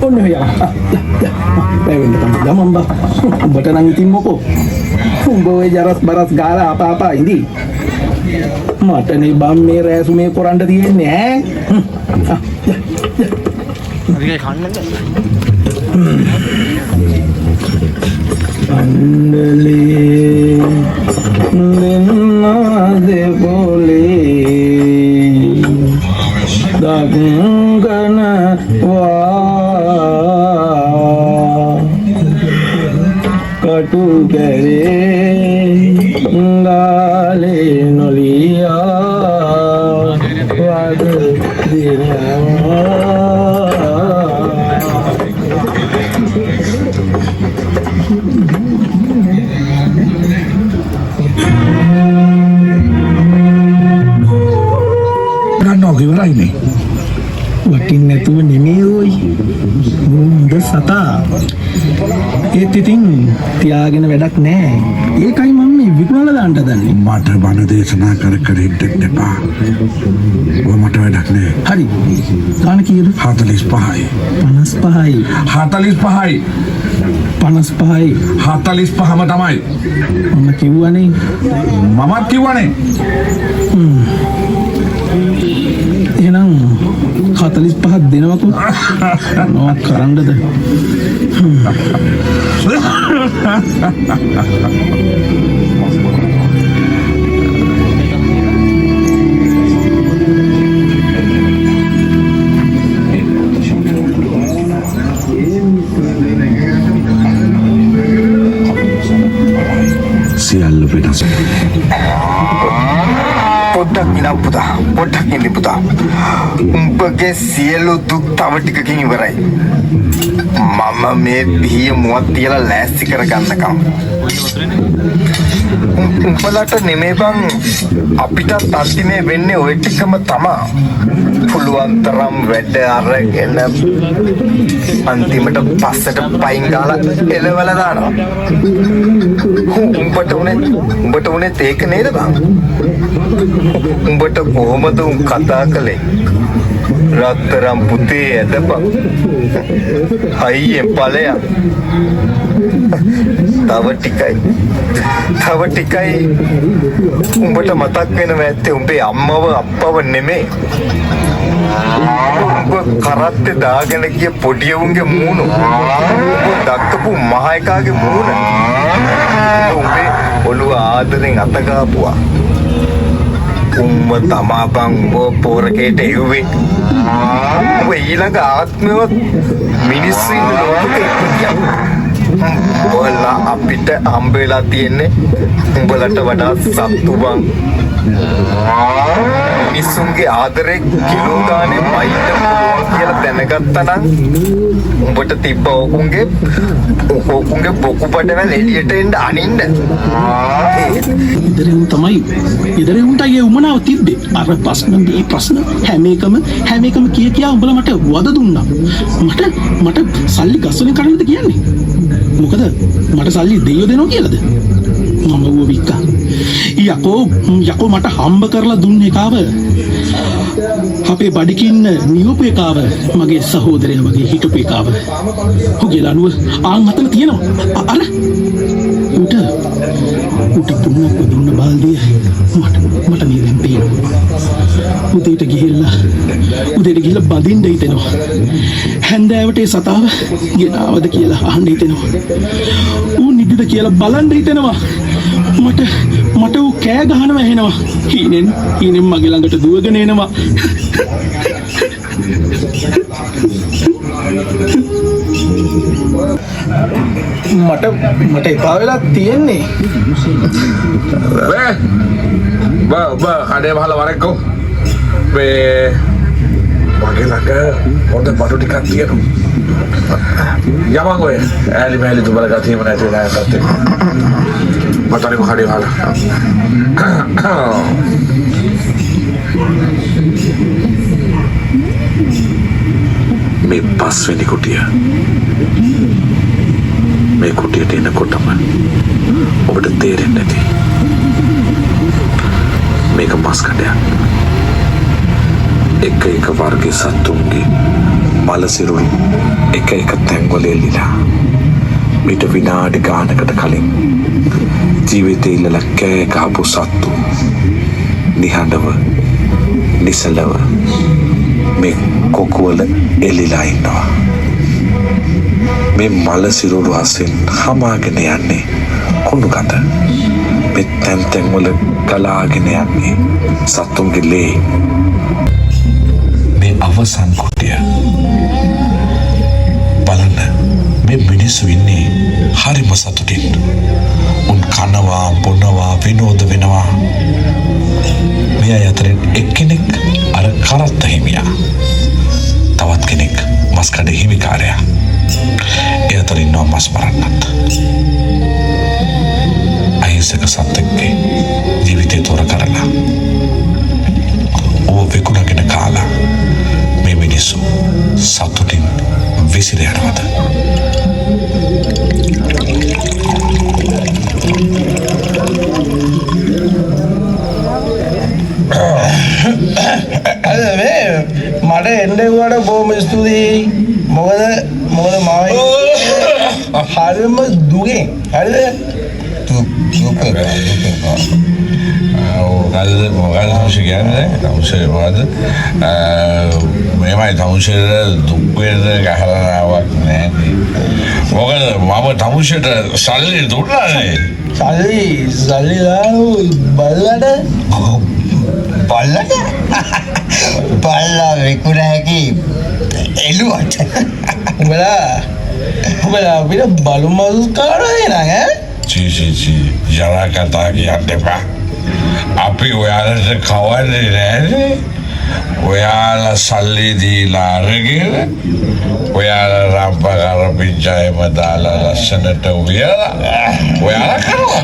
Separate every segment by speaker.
Speaker 1: ඔන්න හොයා. බැවෙන්න තමයි ගමන් බා. උඹට නම් ඉතින් මොකෝ. උඹ ඔය ජරස් බරස් ගාලා අපා ඉඳි. මටනේ බම් මේ රෑසුමේ කරන්න තියෙන්නේ ඈ.
Speaker 2: හරියි කන්නද?
Speaker 1: අන්දලේ දෙන්නද බෝලේ දගන වා කටු කරේ ගාලේ නොලියා වද දිනවා ඉවරයිනේ වටින් නැතුව නෙමෙයි ඔයි මුන්ද සතා ඒත් ඉතින් තියාගෙන වැඩක් නැහැ ඒකයි මම මේ විකුණලා දාන්න දන්නේ
Speaker 3: මට බණ දේශනා කර ඉන්න එපා ඔය මට වැඩක් නැහැ
Speaker 1: හරි ගාන කීයද
Speaker 3: 45යි
Speaker 1: 55යි
Speaker 3: 45යි
Speaker 1: 55යි
Speaker 3: 45ම තමයි
Speaker 1: මම කිව්වනේ
Speaker 3: මමත් කිව්වනේ
Speaker 1: එහෙනම් 45ක් දෙනවකෝ මොකක් කරන්නද
Speaker 3: සියල්ල වෙනස්
Speaker 4: පොඩ්ඩක් ඉන්න පුතා පොඩ්ඩක් ඉන්න පුතා උඹගේ සියලු දුක් තව ටිකකින් ඉවරයි මම මේ පිහිය මුවත් තියලා ලෑස්ති කරගන්නකම් උඹලට නෙමෙයි බං අපිට අන්තිමේ වෙන්නේ ඔය ටිකම තමා පුළුවන් තරම් වැඩ අරගෙන අන්තිමට පස්සට පයින් ගාලා එලවලා දානවා උඹට උනේ තේක නේද බං උඹට කොහොමද උන් කතා කළේ රත්තරම් පුතේ ඇදපන් අයියෙන් ඵලයක් තව ටිකයි උඹට මතක් වෙනවා ඇත්තේ උඹේ අම්මව අප්පව නෙමෙයි උඹ කරත්තේ දාගෙන ගිය පොඩි උන්ගේ මූණ උඹ දක්කපු මහ එකාගේ මූණ උඹේ ඔළුව ආදරෙන් අත ගාපුවා උම්ම තමා බං උඹ පෝරකේට එව්වේ උඹ ඊළඟ ආත්මෙවත් මිනිස්සු ඉන්න ලෝකෙක ඔයාලා අපිට හම්බෙලා තියෙන්නේ උඹලට වඩා සත්තු බං මිනිස්සුන්ගේ ආදරේ කිලෝ ගානේ මයින්න පුළුවන් කියලා දැනගත්තා නම් උඹට තිබ්බ ඕකුන්ගේ බොකු පඩවැල් එළියට එන්න අනින්න
Speaker 1: ඉදරෙන් තමයි ඉදරෙන්ටගේ උමනාව තිබ්බේ අර ප්‍රශ්න මේ ප්‍රශ්න හැම එකම කියා උඹලා මට වද දුන්නා මට සල්ලි ගස්වලින් කඩන්නද කියන්නේ මොකද මට සල්ලි දෙයියෝ දෙනවා කියලාද මම ඌව වික්කා යකෝ මට හම්බ කරලා දුන්න එකාව අපේ බඩකින්න නියපු එකාව මගේ සහෝදරයා වගේ හිටපු එකාව ඔහුගේ ලනුව ආන් අතන තියෙනවා අර උට පුණක් දුන්න බාල්දිය මට මේ දැන් පේනවා උදේට ගිහිල්ලා බදින්න හිතෙනවා හැන්දෑවට ඒ සතාව ගෙනාවද කියලා අහන්න හිතෙනවා ඌ නිදිද කියලා බලන්න හිතෙනවා මට ඌ කෑ ගහනවා ඇහෙනවා හීනෙන් මගේ ළඟට දුවගෙන එනවා මට එපා වෙලා තියෙන්නේ
Speaker 3: කඩේ බහලා වරෙක්කෝ මේ මගේ ළඟ හොඳ බඩු ටිකක් තියෙනවා යමන් ඔය ඈලි මෑලි දුබල ගතියම නැති වෙලා යනත් මතරේ කඩේ බහලා මේ පස්වෙනි කුටිය මේ කුටියට එනකොටම ඔබට තේරෙන්නේ නැති මේක මස් කඩයක් එක වර්ගයේ සතුන්ගේ මල සිරුරු එක තැන්වල එල්ලිලා මිට විනාඩි ගානකට කලින් ජීවිතේ ඉල්ලලා කෑ ගහපු සත්තු නිහඬව නිසලව මේ කොකුවල එල්ලිලා ඉන්නවා. මේ මල සිරුරු අසෙන් හමාගෙන යන්නේ කුණු ගඳ. මේ තැන් වල ගලාගෙන යන්නේ සත්තුන්ගේ ලේ. මේ අවසන් කොටිය බලන්න, මේ මිනිස්සු ඉන්නේ හරිම සතුටින්. උන් කනවා බොනවා විනෝද වෙනවා. මේ අය අතරින් එක්කෙනෙක් අර කරත්ත හිමියා, තවත් කෙනෙක් මස්කඩ හිමිකාරයා. ඒ අතර ඉන්නවා මස් මරන්නත්. අහිංසක සත්ත්වෙක්ගේ ජීවිතය තොර කරලා ඕව විකුණගෙන කාලා මේ මිනිස්සු සතුටින් විසිර යනවද?
Speaker 2: මට එන්ඩෙවට බොහොම ස්තුතියි. මොකද මම හරිම දුකෙන්. හරිද?
Speaker 5: මොකද තමුසේ කියන්නේ? තමුසේ මොකද? මේමයි තමුසේට දුක් වෙන ගහලාවක් නෑ. මොකද මම තමුසේට සල්ලි දුන්නානේ.
Speaker 2: සල්ලි බල්ලට
Speaker 6: බල්ලා විකුණ හැකි එළුවට.
Speaker 2: උඹලා අපිට බලු මසුස් කාරයි නෑ.
Speaker 5: චී ජරා කතා කියන්න එපා. අපි ඔයාලට කවන්නේ නෑනේ. ඔයාලා සල්ලි දීලා අරගෙන ඔයාලා රම්ප කරපිංචායම දාලා ලස්සනට ඔයාලා කරනවා.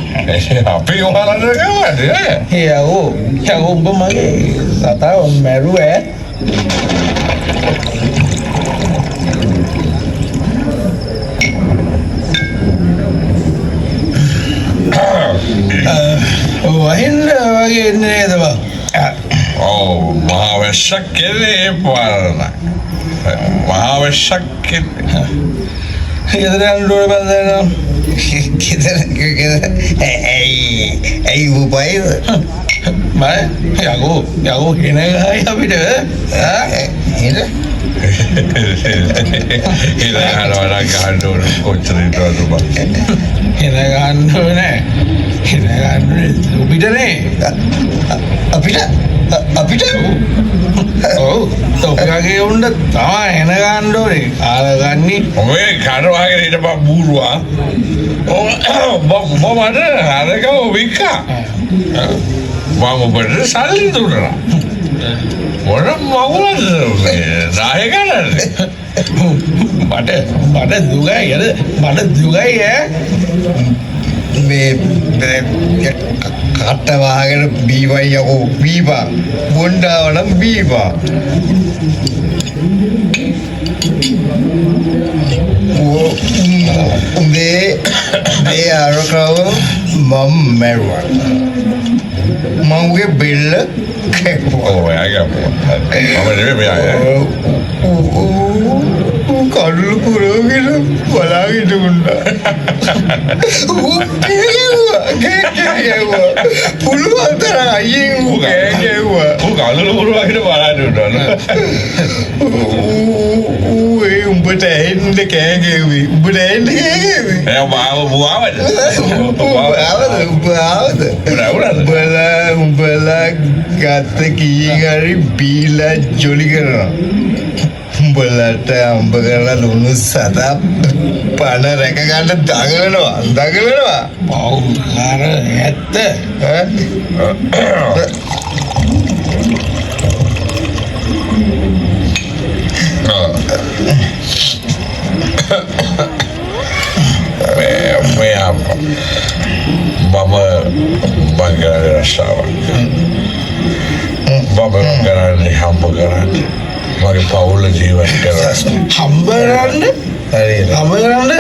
Speaker 5: අපි ඔයාලට කරන්නේ.
Speaker 2: යකෝ උඹ මගේ සතාව මැරුවේ. වහින්න වගේ එන්නේ නේද බා?
Speaker 5: ඔව් මහාවැස්සක් කෙරේ පාරන. මහාවැස්සක් කෙරේ.
Speaker 2: ගෙදර යන්න ඕනේ බන්දේන.
Speaker 6: ඇයි උපයිද?
Speaker 2: මම යකෝ එන ගහයි අපිට
Speaker 6: හෙද?
Speaker 5: හරවලා ගහන්න ඕන කොච්චර ඉන්නවද බං?
Speaker 2: එන ගන්න ඕනේ. එන ගන්න උපිටනේ.
Speaker 6: අපිට
Speaker 2: ඔව් තෝපගේ උණ්ඩ තමයි එන ගන්න ඕනේ. කාලගන්නේ
Speaker 5: ඔය කඩවාගෙන හිටපන් බූරුවා. මට හරකව වික්කා. මම ඔබට සල්ලි දුන්නා. මොන මගුලද නාය කරන්නේ?
Speaker 2: මට දුගයි
Speaker 6: මේ කට්ට වහගෙන බීවයි යකෝ බීපා බොණ්ඩාවනම් බීපා. උඹේ අරකව මම මැරුවා. මගේ බෙල්ල
Speaker 5: ඔයා ගියා. මම නෙමෙයි මෙයා.
Speaker 6: කඩුළු පුරවගෙන බලාගෙන උන්නා. ගැව්වා. පුළුවන් තරම් අයියෙන් ගැව්වා.
Speaker 5: කඩුළු පුරවගෙන බලාගෙන උන්නා.
Speaker 6: ඒ උඹට ඇහෙන්න කෑ ගැව්වේ. උඹට ඇහෙන්න කෑ ගැව්වේ.
Speaker 5: එයා මාව බුවාවද?
Speaker 6: උඹලා ගත්ත කීගරි බීලා ජොලි කරනවා. උඹලට අම්බ කරලා ලුණු සතා පණ රැක ගන්න දඟලනවා.
Speaker 2: පවුකාර ඇත්ත.
Speaker 5: මගේ රස්සාවක්. මම කරන්නේ හම්බ කරන්නේ. මගේ පවුල ජීවත් කරන්නේ.
Speaker 2: හම්බ කරන්න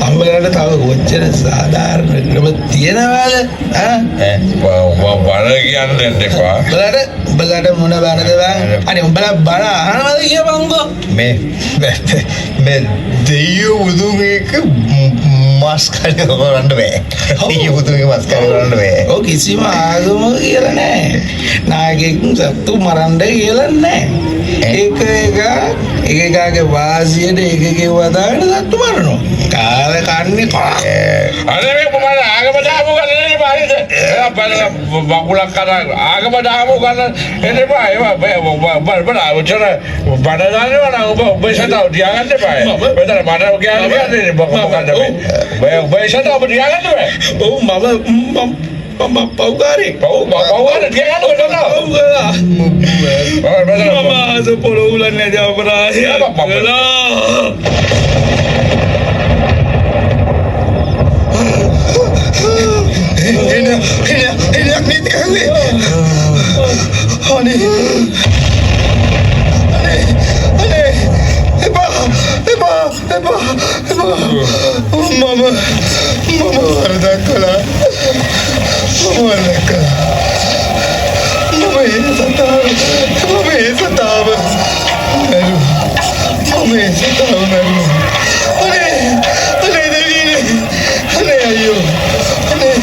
Speaker 2: අම්බලට තව කොච්චර සාධාරණ ක්‍රම තියෙනවද?
Speaker 5: බල කියන්න එපා.
Speaker 2: උඹලට මොන බනද බං? අනේ උඹලා බන අහනවද කියපන්කෝ.
Speaker 6: මේ දෙයියෝ බුදුන් එක මස් කඩ කරන්න බෑ. දෙයියෝ බුදුන් එක මස් කඩ කරන්න බෑ.
Speaker 2: ඔය කිසිම ආගමක කියලා නැහැ. නායකයෙක් සත්තු මරන්න කියලා නැහැ. එකගේ වාසියට එකගේ වදාගෙන සත්තු මරනවා. කාල කන්නේ කොහොමද?
Speaker 5: අනේ මේ මොකද ආගම දාමු ගන්නනේ පාරිද? බකුලක් කරා ආගම දාමු ගන්න එන්නපා. ඒවා බල අවචර බඩදානවා නම් ඔබ ඉස්සතාව තියාගන්න එපා. මෙතන මට කියන්නේ බකුලක් ගන්න බෑ. ඔබ ඉස්සතාව තියාගන්න බෑ.
Speaker 2: ඔව් මම පව්කාරේ
Speaker 5: පව්කාරේ තියාගන්න ඕන.
Speaker 2: මම අද පොළොවුලන්නේ අපරාධය
Speaker 6: එනක් නීති කරුවේ. අනේ එපා මම වරදක් කළා. මම ඒ සතාව මැරුණා. අනේ දෙවියනේ. අනේ අයියෝ. අනේ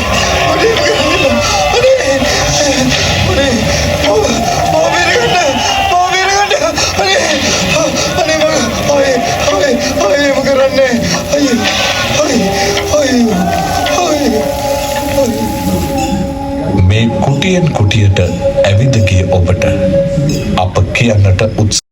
Speaker 3: මේ කුටියෙන් කුටියට ඇවිද ගිය ඔබට අප කියන්නට උත්සාහ